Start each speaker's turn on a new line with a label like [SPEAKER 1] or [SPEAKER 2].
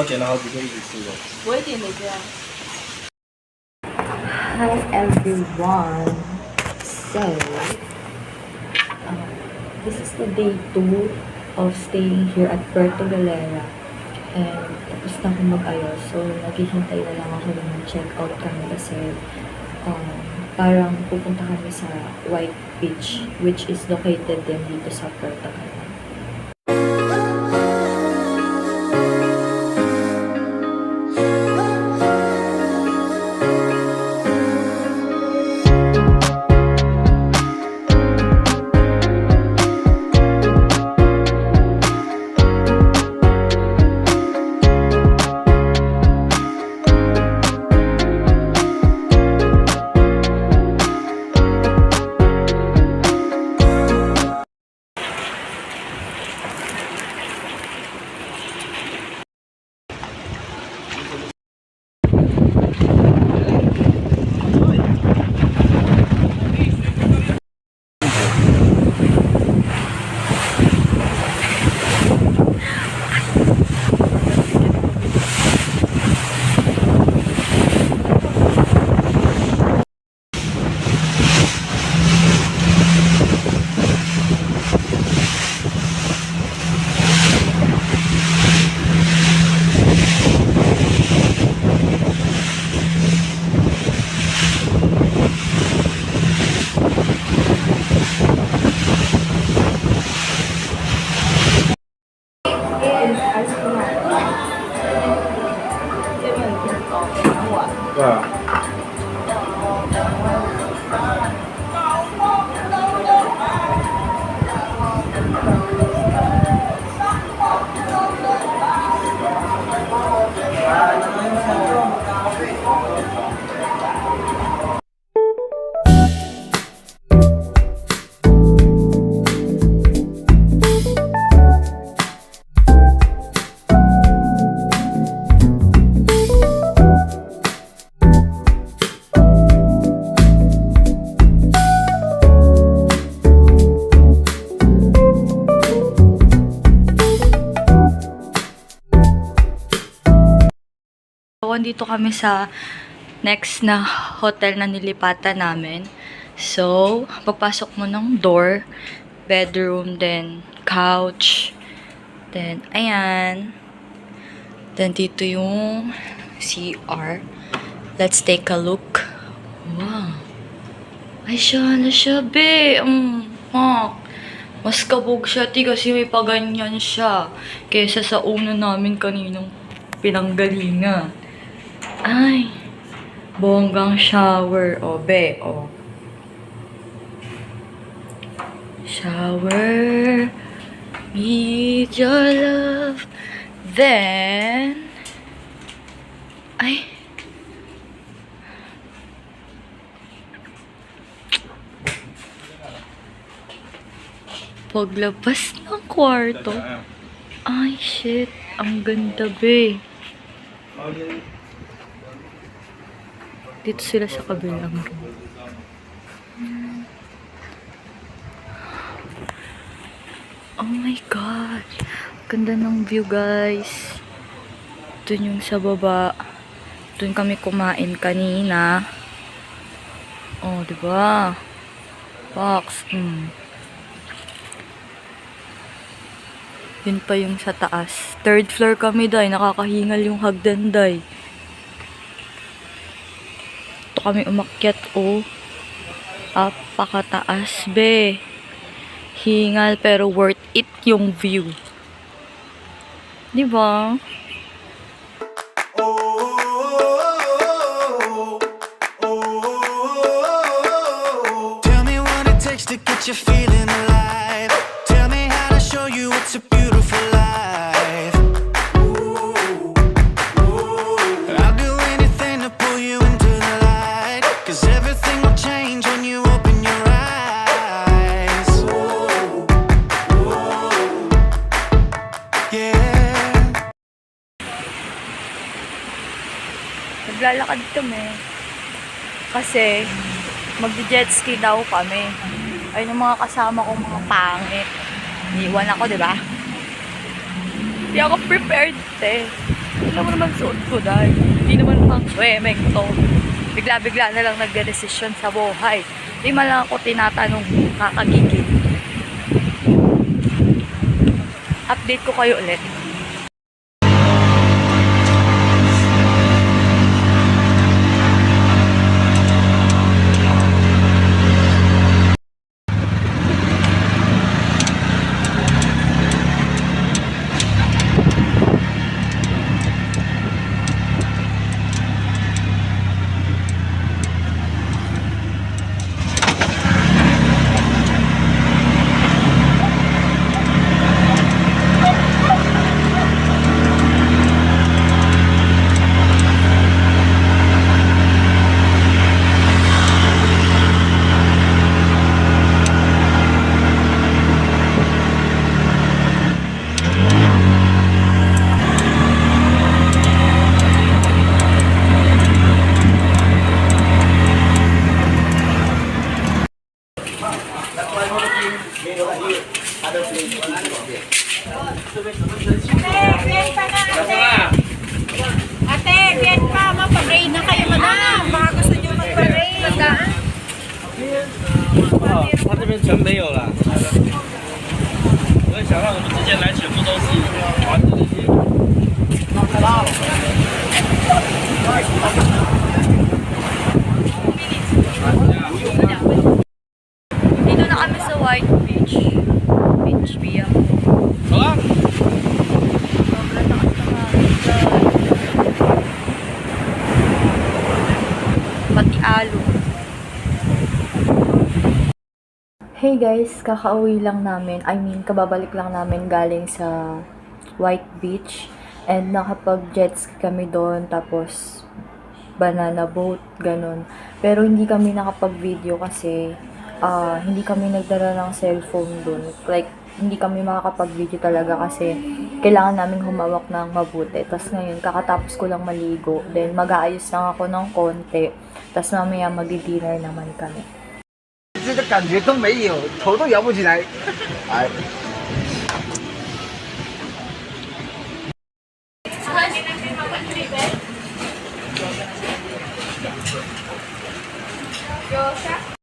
[SPEAKER 1] 剪了好几个一起吃的。
[SPEAKER 2] 我也点了这样。
[SPEAKER 3] Hi everyone. So, this is the day 2 of staying here at Puerto Galera. And tapos na ako mag-ayos. So, naghihintay na lang ako ng check-out kami kasi parang pupunta kami sa White Beach, which is located din dito sa Puerto Galera. Dito kami sa next na hotel na nilipatan namin. So, pagpasok mo ng door, bedroom, then couch, then ayan. Then dito yung CR. Let's take a look. Wow. Ay siya, na siya, be. Mas kabog siya, kasi may paganyan siya. Kesa sa una namin kaninang pinanggalingan. Ay, bonggang shower. O, be, o. Shower, meet your love. Then, ay, paglabas ng kwarto. Ay, shit. Ang ganda, be. Dito sila sa kabilang room. Oh my God. Ganda ng view, guys. Doon yung sa baba. Doon kami kumain kanina. Oh, diba? Box. Yun pa yung sa taas. Third floor kami, day. Nakakahingal yung hagdan, day. Ito kami umakyat, oh. Apakataas, be. Hingal, pero worth it yung view. Diba?
[SPEAKER 4] Tell me what it takes to get you feeling alive. Tell me how to show you it's a beautiful life. I'll do anything to pull you into the light, 'cause everything will change when you open your eyes. Yeah.
[SPEAKER 3] Naglalakad kami. Kasi, mag-jet ski daw kami. Ayun yung mga kasama kong mga pangit. Iniwan ako, diba? Hindi ako prepared, te. Alam mo naman suot ko dahil. Hindi naman pang swimming to. Bigla-bigla na lang nagde-desisyon sa buhay. Hindi man lang ako tinatanong kakagigil. Update ko kayo ulit.
[SPEAKER 1] Ate, get pa, magpa-braid na kayo, madam. Baka gusto nyo magpa-braid.
[SPEAKER 2] 他这边全没有了。我也想让我们之前来全部都是玩的那些。太大了。
[SPEAKER 3] Dito na kami sa White Beach. Beach Via.
[SPEAKER 2] 走了。
[SPEAKER 3] Sobrang lakas ng hangin dyan. Pati alon. Hey guys, kakauwi lang namin. Kababalik lang namin galing sa White Beach. And nakapag-jet ski kami doon. Tapos, banana boat, ganun. Pero hindi kami nakapag-video kasi hindi kami nagdala ng cellphone doon. Like, hindi kami makakapag-video talaga kasi kailangan namin humawak ng mabuti. Tapos ngayon, kakatapos ko lang maligo. Then, mag-aayos lang ako ng konti. Tapos mamaya mag-dinner naman kami.
[SPEAKER 5] 这个感觉都没有，头都摇不起来。哎，
[SPEAKER 1] 有啥？